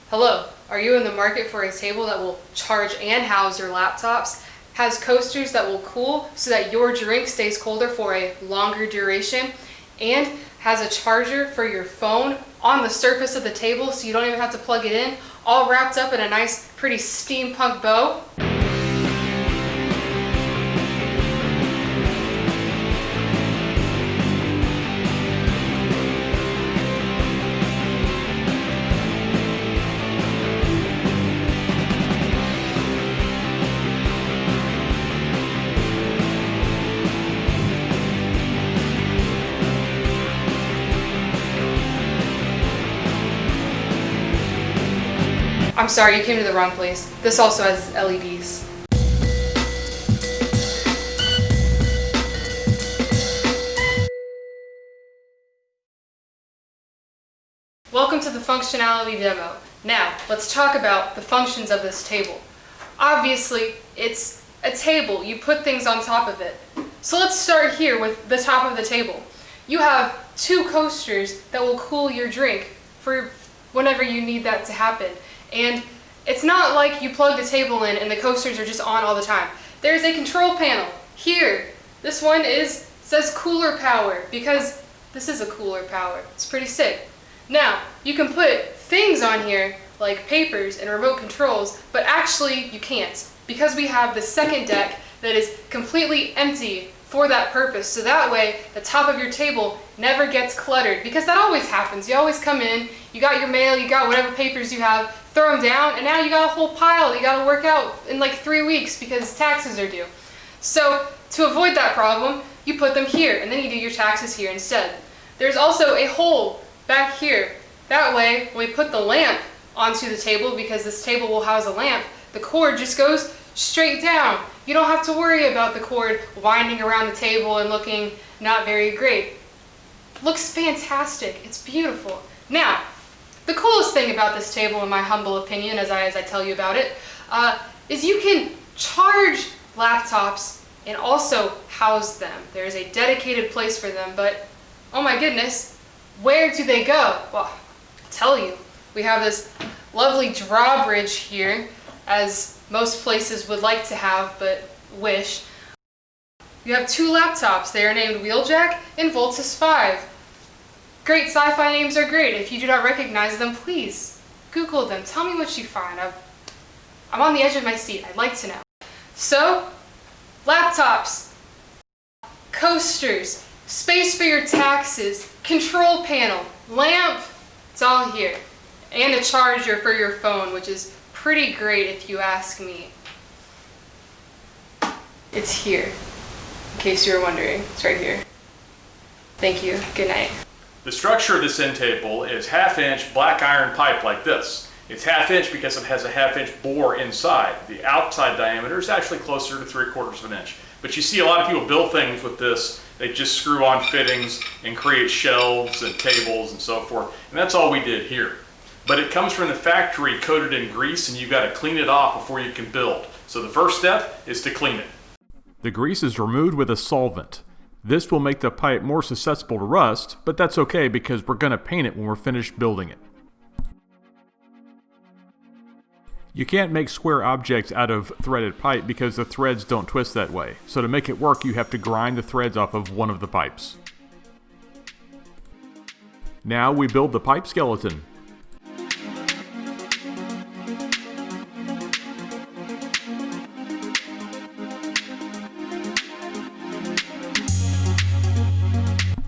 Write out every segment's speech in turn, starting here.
Hello, are you in the market for a table that will charge and house your laptops, has coasters that will cool so that your drink stays colder for a longer duration, and has a charger for your phone on the surface of the table so you don't even have to plug it in, all wrapped up in a nice, pretty steampunk bow? I'm sorry, you came to the wrong place. This also has LEDs. Welcome to the functionality demo. Now, let's talk about the functions of this table. Obviously, it's a table. You put things on top of it. So let's start here with the top of the table. You have two coasters that will cool your drink for whenever you need that to happen. And it's not like you plug the table in and the coasters are just on all the time. There's a control panel here. This one says cooler power because this is a cooler power. It's pretty sick. Now, you can put things on here like papers and remote controls, but actually you can't because we have the second deck that is completely empty for that purpose. So that way, the top of your table never gets cluttered because that always happens. You always come in, you got your mail, you got whatever papers you have, throw them down, and now you got a whole pile that you got to work out in like 3 weeks because taxes are due. So to avoid that problem, you put them here and then you do your taxes here instead. There's also a hole back here. That way, when we put the lamp onto the table, because this table will house a lamp, the cord just goes straight down. You don't have to worry about the cord winding around the table and looking not very great. Looks fantastic. It's beautiful. Now, the coolest thing about this table, in my humble opinion, as I tell you about it, is you can charge laptops and also house them. There's a dedicated place for them, but oh my goodness, where do they go? Well, I'll tell you. We have this lovely drawbridge here, as most places would like to have, but wish. You have two laptops. They are named Wheeljack and Voltus 5. Great sci-fi names are great. If you do not recognize them, please Google them. Tell me what you find. I'm on the edge of my seat. I'd like to know. So, laptops, coasters, space for your taxes, control panel, lamp, it's all here. And a charger for your phone, which is pretty great if you ask me. It's here, in case you were wondering. It's right here. Thank you. Good night. The structure of this end table is 1/2 inch black iron pipe like this. It's 1/2 inch because it has a 1/2 inch bore inside. The outside diameter is actually closer to 3/4 of an inch. But you see a lot of people build things with this. They just screw on fittings and create shelves and tables and so forth. And that's all we did here. But it comes from the factory coated in grease and you've got to clean it off before you can build. So the first step is to clean it. The grease is removed with a solvent. This will make the pipe more susceptible to rust, but that's okay because we're going to paint it when we're finished building it. You can't make square objects out of threaded pipe because the threads don't twist that way. So to make it work, you have to grind the threads off of one of the pipes. Now we build the pipe skeleton.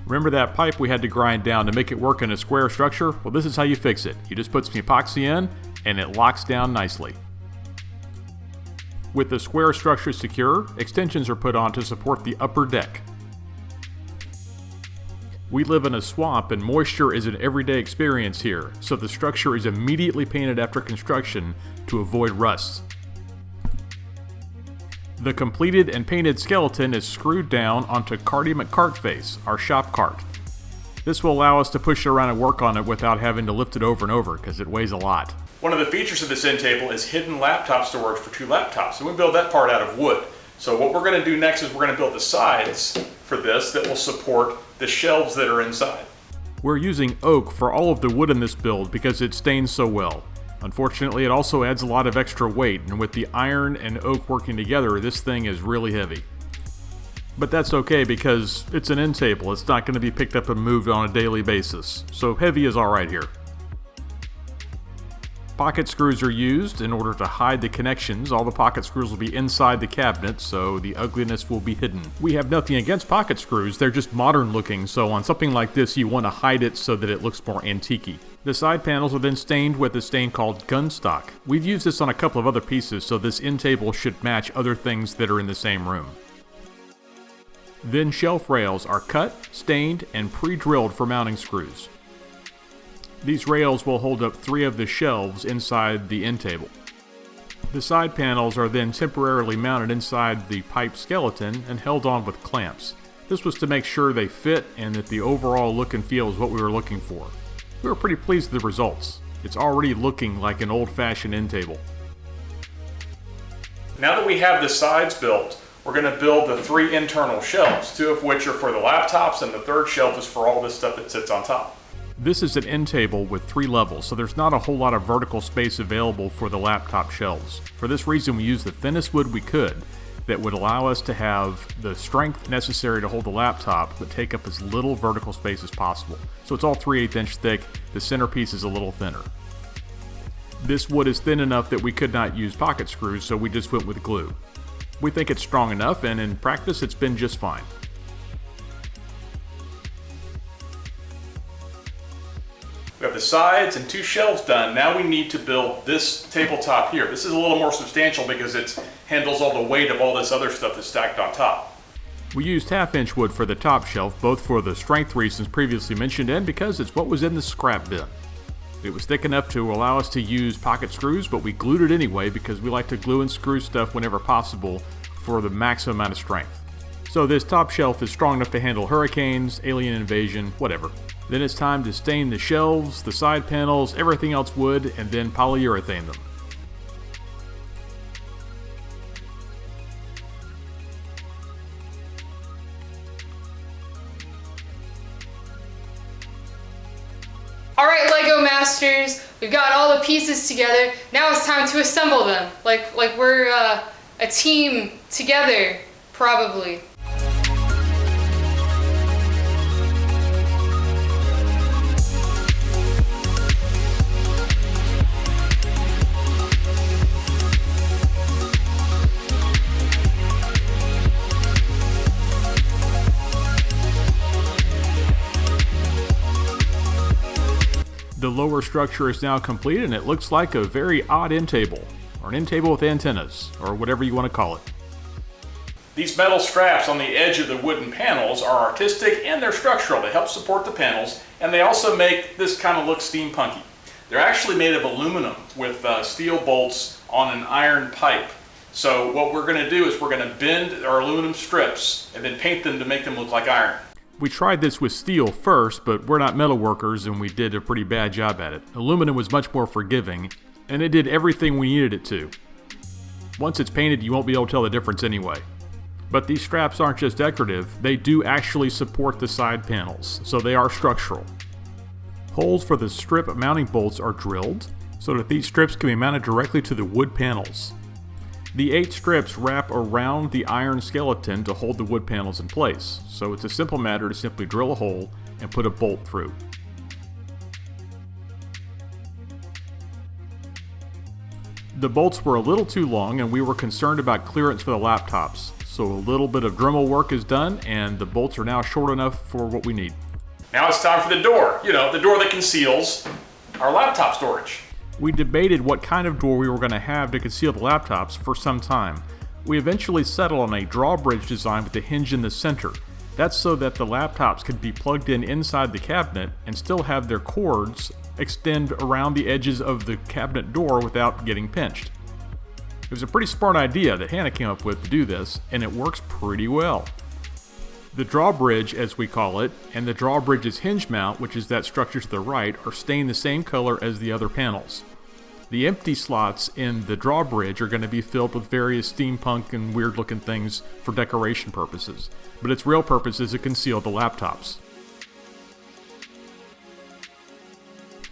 Remember that pipe we had to grind down to make it work in a square structure? Well, this is how you fix it. You just put some epoxy in and it locks down nicely. With the square structure secure, extensions are put on to support the upper deck. We live in a swamp and moisture is an everyday experience here, so the structure is immediately painted after construction to avoid rust. The completed and painted skeleton is screwed down onto Carty McCartface, our shop cart. This will allow us to push it around and work on it without having to lift it over and over because it weighs a lot. One of the features of this end table is hidden laptop storage for 2 laptops. And we build that part out of wood. So what we're going to do next is we're going to build the sides for this that will support the shelves that are inside. We're using oak for all of the wood in this build because it stains so well. Unfortunately, it also adds a lot of extra weight, and with the iron and oak working together, this thing is really heavy. But that's okay because it's an end table. It's not going to be picked up and moved on a daily basis, so heavy is alright here. Pocket screws are used in order to hide the connections. All the pocket screws will be inside the cabinet, so the ugliness will be hidden. We have nothing against pocket screws, they're just modern looking, so on something like this you want to hide it so that it looks more antique-y. The side panels are then stained with a stain called gunstock. We've used this on a couple of other pieces, so this end table should match other things that are in the same room. Then shelf rails are cut, stained, and pre-drilled for mounting screws. These rails will hold up 3 of the shelves inside the end table. The side panels are then temporarily mounted inside the pipe skeleton and held on with clamps. This was to make sure they fit and that the overall look and feel is what we were looking for. We were pretty pleased with the results. It's already looking like an old-fashioned end table. Now that we have the sides built, we're going to build the 3 internal shelves, 2 of which are for the laptops, and the 3rd shelf is for all this stuff that sits on top. This is an end table with 3 levels, so there's not a whole lot of vertical space available for the laptop shelves. For this reason, we used the thinnest wood we could that would allow us to have the strength necessary to hold the laptop but take up as little vertical space as possible. So it's all 3/8 inch thick, the centerpiece is a little thinner. This wood is thin enough that we could not use pocket screws, so we just went with glue. We think it's strong enough, and in practice it's been just fine. We have the sides and 2 shelves done. Now we need to build this tabletop here. This is a little more substantial because it handles all the weight of all this other stuff that's stacked on top. We used 1/2 inch wood for the top shelf, both for the strength reasons previously mentioned and because it's what was in the scrap bin. It was thick enough to allow us to use pocket screws, but we glued it anyway because we like to glue and screw stuff whenever possible for the maximum amount of strength. So this top shelf is strong enough to handle hurricanes, alien invasion, whatever. Then it's time to stain the shelves, the side panels, everything else wood, and then polyurethane them. Alright, Lego Masters, we've got all the pieces together. Now it's time to assemble them. Like we're a team together, probably. The lower structure is now complete and it looks like a very odd end table, or an end table with antennas, or whatever you want to call it. These metal straps on the edge of the wooden panels are artistic and they're structural. They help support the panels, and they also make this kind of look steampunky. They're actually made of aluminum with steel bolts on an iron pipe. So what we're going to do is we're going to bend our aluminum strips and then paint them to make them look like iron. We tried this with steel first, but we're not metal workers and we did a pretty bad job at it. Aluminum was much more forgiving, and it did everything we needed it to. Once it's painted, you won't be able to tell the difference anyway. But these straps aren't just decorative, they do actually support the side panels, so they are structural. Holes for the strip mounting bolts are drilled, so that these strips can be mounted directly to the wood panels. The 8 strips wrap around the iron skeleton to hold the wood panels in place, so it's a simple matter to simply drill a hole and put a bolt through. The bolts were a little too long and we were concerned about clearance for the laptops, so a little bit of Dremel work is done and the bolts are now short enough for what we need. Now it's time for the door. You know, the door that conceals our laptop storage. We debated what kind of door we were going to have to conceal the laptops for some time. We eventually settled on a drawbridge design with a hinge in the center. That's so that the laptops could be plugged in inside the cabinet and still have their cords extend around the edges of the cabinet door without getting pinched. It was a pretty smart idea that Hannah came up with to do this, and it works pretty well. The drawbridge, as we call it, and the drawbridge's hinge mount, which is that structure to the right, are stained the same color as the other panels. The empty slots in the drawbridge are going to be filled with various steampunk and weird looking things for decoration purposes, but its real purpose is to conceal the laptops.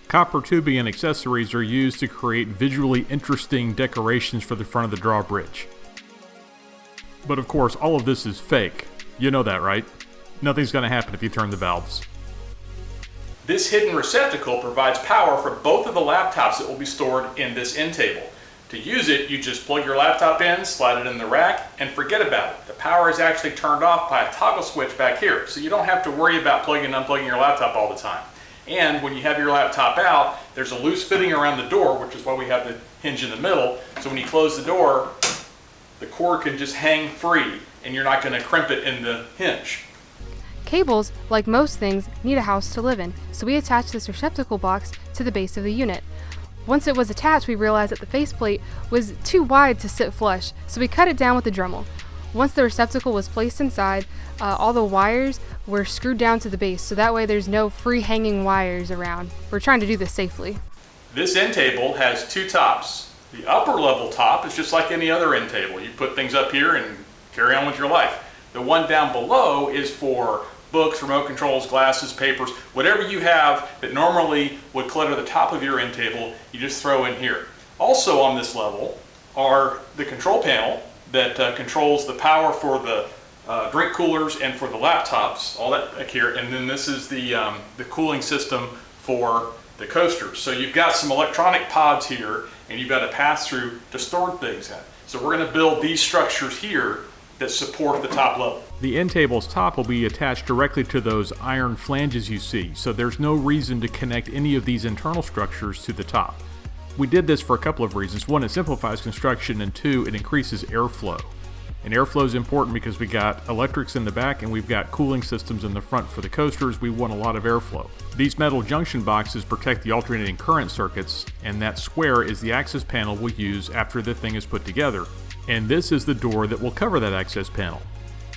Copper tubing and accessories are used to create visually interesting decorations for the front of the drawbridge. But of course, all of this is fake. You know that, right? Nothing's going to happen if you turn the valves. This hidden receptacle provides power for both of the laptops that will be stored in this end table. To use it, you just plug your laptop in, slide it in the rack, and forget about it. The power is actually turned off by a toggle switch back here, so you don't have to worry about plugging and unplugging your laptop all the time. And when you have your laptop out, there's a loose fitting around the door, which is why we have the hinge in the middle, so when you close the door, the cord can just hang free, and you're not going to crimp it in the hinge. Cables, like most things, need a house to live in, so we attached this receptacle box to the base of the unit. Once it was attached, we realized that the faceplate was too wide to sit flush, so we cut it down with a Dremel. Once the receptacle was placed inside, all the wires were screwed down to the base, so that way there's no free hanging wires around. We're trying to do this safely. This end table has two tops. The upper level top is just like any other end table. You put things up here and carry on with your life. The one down below is for books, remote controls, glasses, papers, whatever you have that normally would clutter the top of your end table, you just throw in here. Also on this level are the control panel that controls the power for the drink coolers and for the laptops, all that back here, and then this is the cooling system for the coasters. So you've got some electronic pods here, and you've got a pass-through to store things in. So we're going to build these structures here that support the top level. The end table's top will be attached directly to those iron flanges you see, so there's no reason to connect any of these internal structures to the top. We did this for a couple of reasons. One, it simplifies construction, and two, it increases airflow. And airflow is important because we got electrics in the back and we've got cooling systems in the front for the coasters. We want a lot of airflow. These metal junction boxes protect the alternating current circuits, and that square is the access panel we'll use after the thing is put together. And this is the door that will cover that access panel.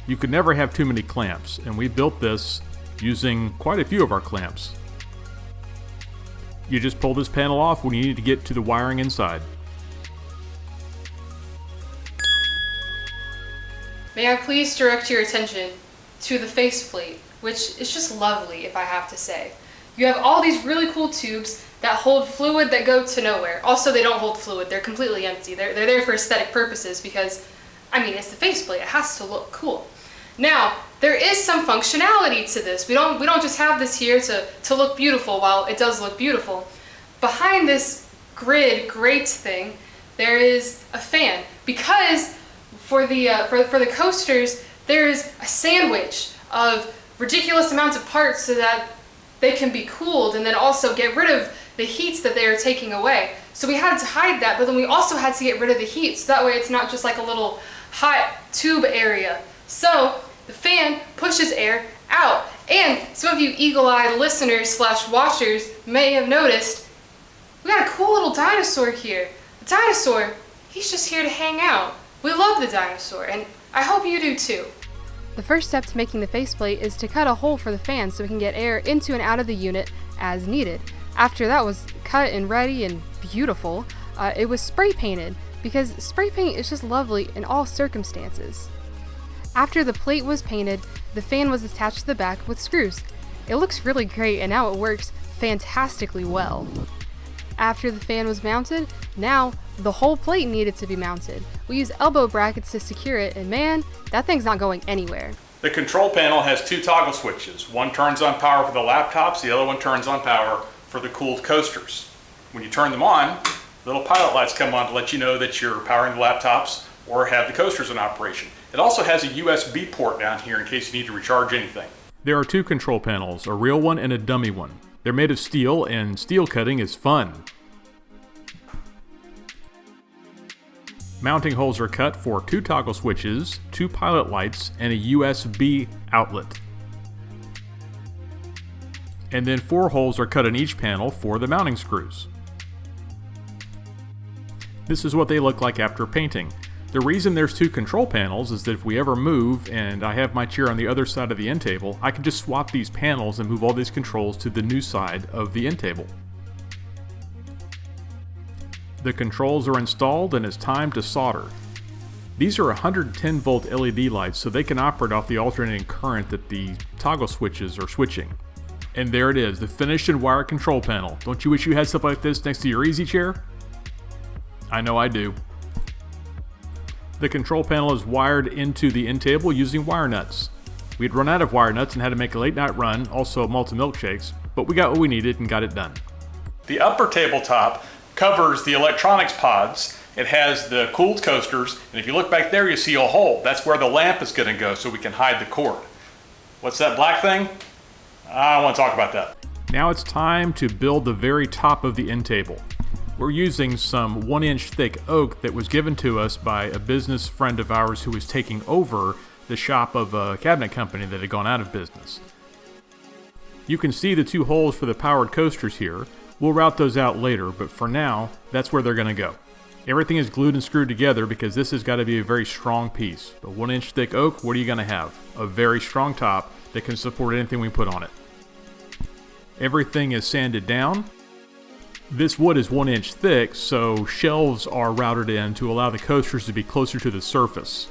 You could never have too many clamps, and we built this using quite a few of our clamps. You just pull this panel off when you need to get to the wiring inside. May I please direct your attention to the faceplate, which is just lovely, if I have to say. You have all these really cool tubes that hold fluid that go to nowhere. Also, they don't hold fluid, they're completely empty. They're there for aesthetic purposes because, I mean, it's the faceplate, it has to look cool. Now, there is some functionality to this. We don't just have this here to look beautiful. While it does look beautiful, behind this grate thing, there is a fan, because for the coasters, there is a sandwich of ridiculous amounts of parts so that they can be cooled and then also get rid of the heats that they are taking away. So we had to hide that, but then we also had to get rid of the heat, so that way it's not just like a little hot tube area. So the fan pushes air out. And some of you eagle-eyed listeners / watchers may have noticed we got a cool little dinosaur here. The dinosaur, he's just here to hang out. We love the dinosaur, and I hope you do too. The first step to making the faceplate is to cut a hole for the fan so we can get air into and out of the unit as needed. After that was cut and ready and beautiful, it was spray painted, because spray paint is just lovely in all circumstances. After the plate was painted, the fan was attached to the back with screws. It looks really great, and now it works fantastically well. After the fan was mounted, now the whole plate needed to be mounted. We use elbow brackets to secure it, and man, that thing's not going anywhere. The control panel has two toggle switches. One turns on power for the laptops, the other one turns on power for the cooled coasters. When you turn them on, little pilot lights come on to let you know that you're powering the laptops or have the coasters in operation. It also has a USB port down here in case you need to recharge anything. There are two control panels, a real one and a dummy one. They're made of steel, and steel cutting is fun. Mounting holes are cut for two toggle switches, two pilot lights, and a USB outlet. And then 4 holes are cut in each panel for the mounting screws. This is what they look like after painting. The reason there's 2 control panels is that if we ever move and I have my chair on the other side of the end table, I can just swap these panels and move all these controls to the new side of the end table. The controls are installed and it's time to solder. These are 110 volt LED lights, so they can operate off the alternating current that the toggle switches are switching. And there it is, the finished and wired control panel. Don't you wish you had stuff like this next to your easy chair? I know I do. The control panel is wired into the end table using wire nuts. We'd run out of wire nuts and had to make a late night run, also malted milkshakes, but we got what we needed and got it done. The upper tabletop covers the electronics pods. It has the cooled coasters, and if you look back there, you see a hole. That's where the lamp is going to go so we can hide the cord. What's that black thing? I don't want to talk about that. Now it's time to build the very top of the end table. We're using some 1-inch thick oak that was given to us by a business friend of ours who was taking over the shop of a cabinet company that had gone out of business. You can see the 2 holes for the powered coasters here. We'll route those out later, but for now, that's where they're going to go. Everything is glued and screwed together because this has got to be a very strong piece. The 1-inch thick oak, what are you going to have? A very strong top that can support anything we put on it. Everything is sanded down. This wood is 1 inch thick, so shelves are routed in to allow the coasters to be closer to the surface.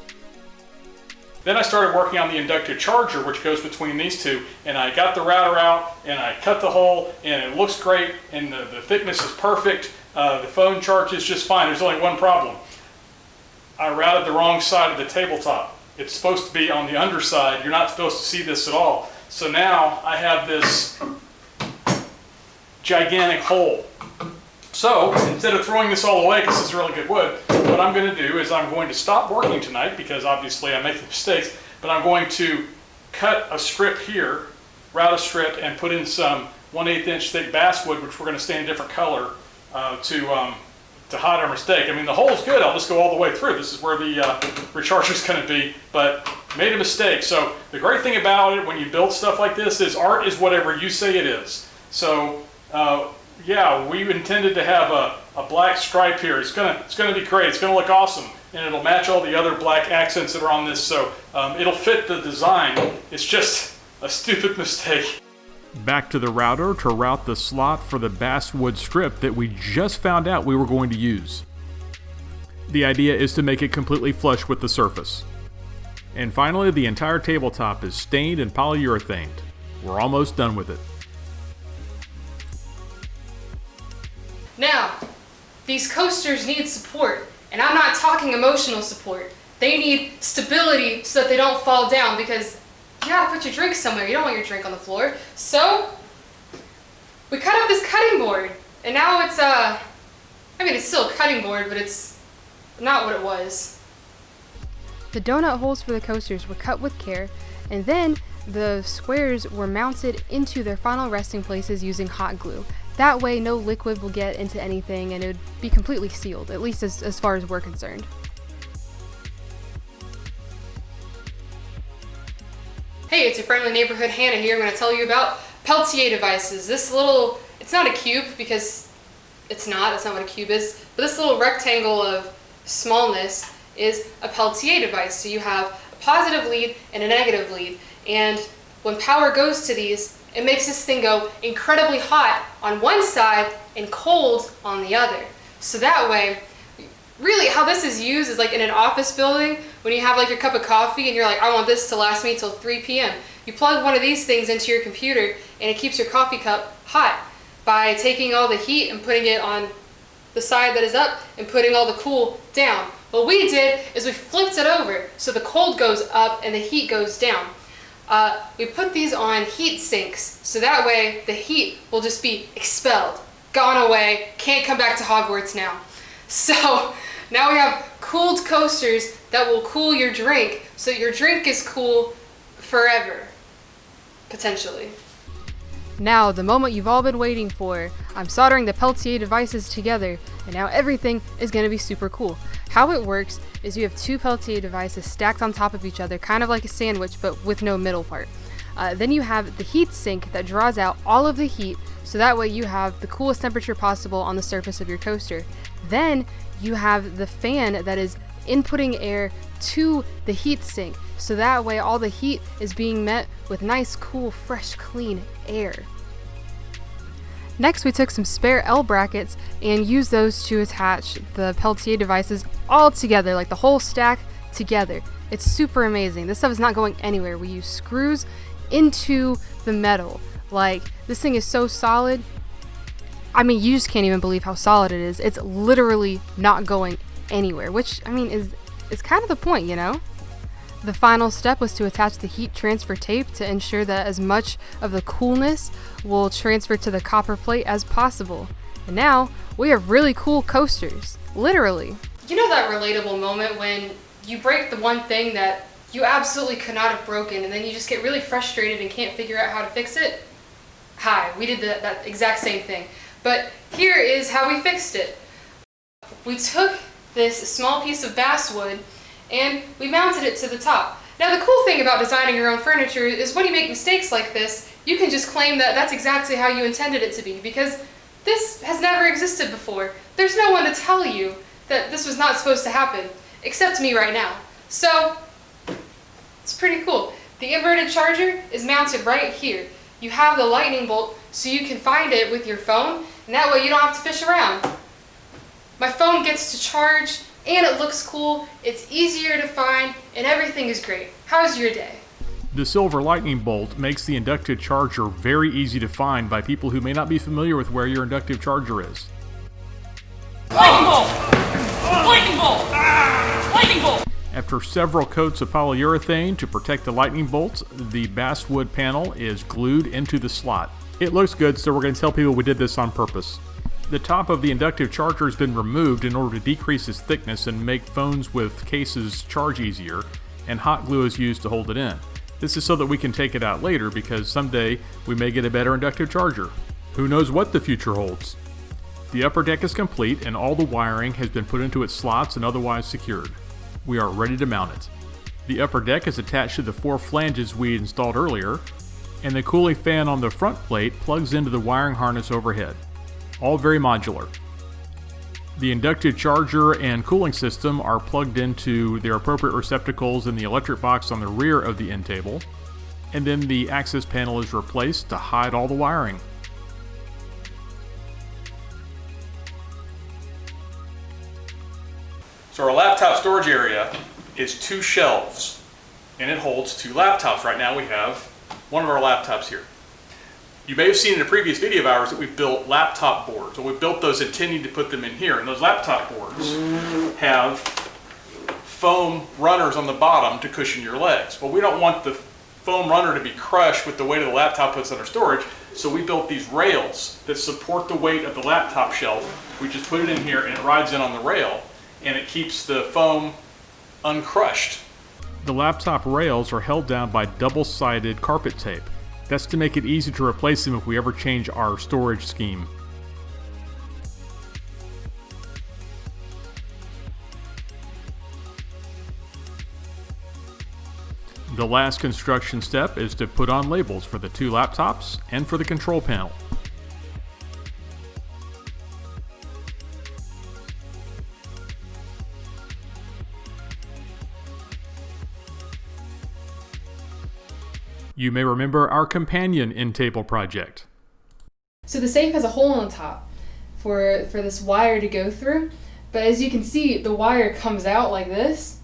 Then I started working on the inductive charger, which goes between these two, and I got the router out, and I cut the hole, and it looks great, and the thickness is perfect. The phone charges just fine. There's only one problem. I routed the wrong side of the tabletop. It's supposed to be on the underside. You're not supposed to see this at all. So now I have this gigantic hole. So instead of throwing this all away, because this is really good wood, what I'm going to do is I'm going to stop working tonight, because obviously I make mistakes, but I'm going to cut a strip here, route a strip, and put in some 1/8 inch thick basswood, which we're going to stain a different color to hide our mistake. I mean, the hole's good. I'll just go all the way through. This is where the recharger's going to be, but made a mistake. So the great thing about it when you build stuff like this is art is whatever you say it is. So yeah, we intended to have a black stripe here. It's gonna be great. It's gonna look awesome, and it'll match all the other black accents that are on this. So it'll fit the design. It's just a stupid mistake. Back to the router to route the slot for the basswood strip that we just found out we were going to use. The idea is to make it completely flush with the surface. And finally, the entire tabletop is stained and polyurethaned. We're almost done with it. Now, these coasters need support, and I'm not talking emotional support. They need stability so that they don't fall down, because you gotta put your drink somewhere. You don't want your drink on the floor. So, we cut up this cutting board, and now it's I mean, it's still a cutting board, but it's not what it was. The donut holes for the coasters were cut with care, and then the squares were mounted into their final resting places using hot glue. That way no liquid will get into anything and it would be completely sealed, at least as far as we're concerned. Hey, it's your friendly neighborhood Hannah here. I'm going to tell you about Peltier devices. This little, it's not a cube because that's not what a cube is, but this little rectangle of smallness is a Peltier device. So you have a positive lead and a negative lead, and when power goes to these, it makes this thing go incredibly hot on one side and cold on the other. So that way, really how this is used is like in an office building when you have like your cup of coffee and you're like, I want this to last me till 3 p.m. You plug one of these things into your computer and it keeps your coffee cup hot by taking all the heat and putting it on the side that is up and putting all the cool down. What we did is we flipped it over so the cold goes up and the heat goes down. We put these on heat sinks, so that way the heat will just be expelled, gone away, can't come back to Hogwarts now. So now we have cooled coasters that will cool your drink, so your drink is cool forever, potentially. Now, the moment you've all been waiting for. I'm soldering the Peltier devices together, and now everything is going to be super cool. How it works is you have 2 Peltier devices stacked on top of each other, kind of like a sandwich, but with no middle part. Then you have the heat sink that draws out all of the heat, so that way you have the coolest temperature possible on the surface of your coaster. Then you have the fan that is inputting air to the heat sink, so that way all the heat is being met with nice, cool, fresh, clean air. Next, we took some spare L brackets and used those to attach the Peltier devices all together, like the whole stack together. It's super amazing. This stuff is not going anywhere. We use screws into the metal Like, this thing is so solid. I mean, you just can't even believe how solid it is. It's literally not going anywhere, which, I mean, is kind of the point, you know? The final step was to attach the heat transfer tape to ensure that as much of the coolness will transfer to the copper plate as possible. And now, we have really cool coasters. Literally. You know that relatable moment when you break the one thing that you absolutely could not have broken, and then you just get really frustrated and can't figure out how to fix it? Hi, we did that exact same thing. But here is how we fixed it. We took this small piece of basswood and we mounted it to the top. Now the cool thing about designing your own furniture is when you make mistakes like this, you can just claim that that's exactly how you intended it to be, because this has never existed before. There's no one to tell you that this was not supposed to happen, except me right now. So, it's pretty cool. The inverted charger is mounted right here. You have the lightning bolt so you can find it with your phone, and that way you don't have to fish around. My phone gets to charge, and it looks cool, it's easier to find, and everything is great. How's your day? The silver lightning bolt makes the inductive charger very easy to find by people who may not be familiar with where your inductive charger is. Lightning bolt! Lightning bolt! Lightning bolt! After several coats of polyurethane to protect the lightning bolts, the basswood panel is glued into the slot. It looks good, so we're going to tell people we did this on purpose. The top of the inductive charger has been removed in order to decrease its thickness and make phones with cases charge easier, and hot glue is used to hold it in. This is so that we can take it out later, because someday we may get a better inductive charger. Who knows what the future holds? The upper deck is complete and all the wiring has been put into its slots and otherwise secured. We are ready to mount it. The upper deck is attached to the 4 flanges we installed earlier, and the cooling fan on the front plate plugs into the wiring harness overhead. All very modular. The inductive charger and cooling system are plugged into their appropriate receptacles in the electric box on the rear of the end table, and then the access panel is replaced to hide all the wiring. So our laptop storage area is 2 shelves, and it holds 2 laptops. Right now we have one of our laptops here. You may have seen in a previous video of ours that we've built laptop boards. Well, we built those intending to put them in here, and those laptop boards have foam runners on the bottom to cushion your legs. Well, we don't want the foam runner to be crushed with the weight of the laptop puts under storage, so we built these rails that support the weight of the laptop shelf. We just put it in here and it rides in on the rail, and it keeps the foam uncrushed. The laptop rails are held down by double-sided carpet tape. That's to make it easy to replace them if we ever change our storage scheme. The last construction step is to put on labels for the 2 laptops and for the control panel. You may remember our companion end-table project. So the safe has a hole on top for this wire to go through, but as you can see, the wire comes out like this,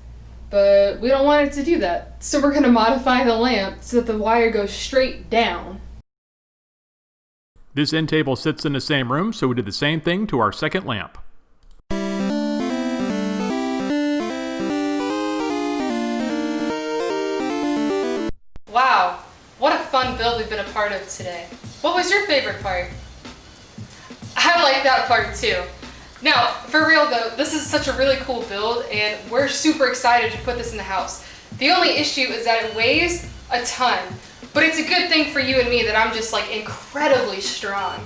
but we don't want it to do that. So we're going to modify the lamp so that the wire goes straight down. This end table sits in the same room, so we did the same thing to our second lamp. Wow, what a fun build we've been a part of today. What was your favorite part? I like that part too. Now, for real though, this is such a really cool build and we're super excited to put this in the house. The only issue is that it weighs a ton, but it's a good thing for you and me that I'm just like incredibly strong.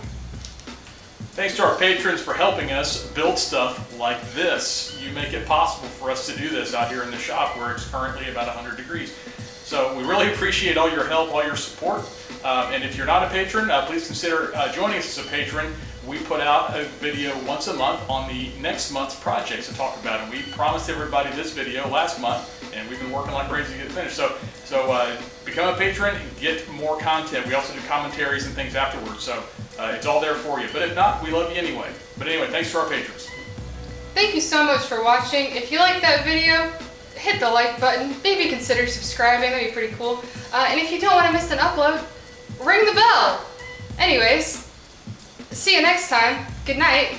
Thanks to our patrons for helping us build stuff like this. You make it possible for us to do this out here in the shop where it's currently about 100 degrees. So we really appreciate all your help, all your support. And if you're not a patron, please consider joining us as a patron. We put out a video once a month on the next month's projects to talk about. And we promised everybody this video last month, and we've been working like crazy to get it finished. So become a patron and get more content. We also do commentaries and things afterwards. So it's all there for you. But if not, we love you anyway. But anyway, thanks to our patrons. Thank you so much for watching. If you liked that video, hit the like button, maybe consider subscribing, that'd be pretty cool. And if you don't want to miss an upload, ring the bell. Anyways, see you next time. Good night.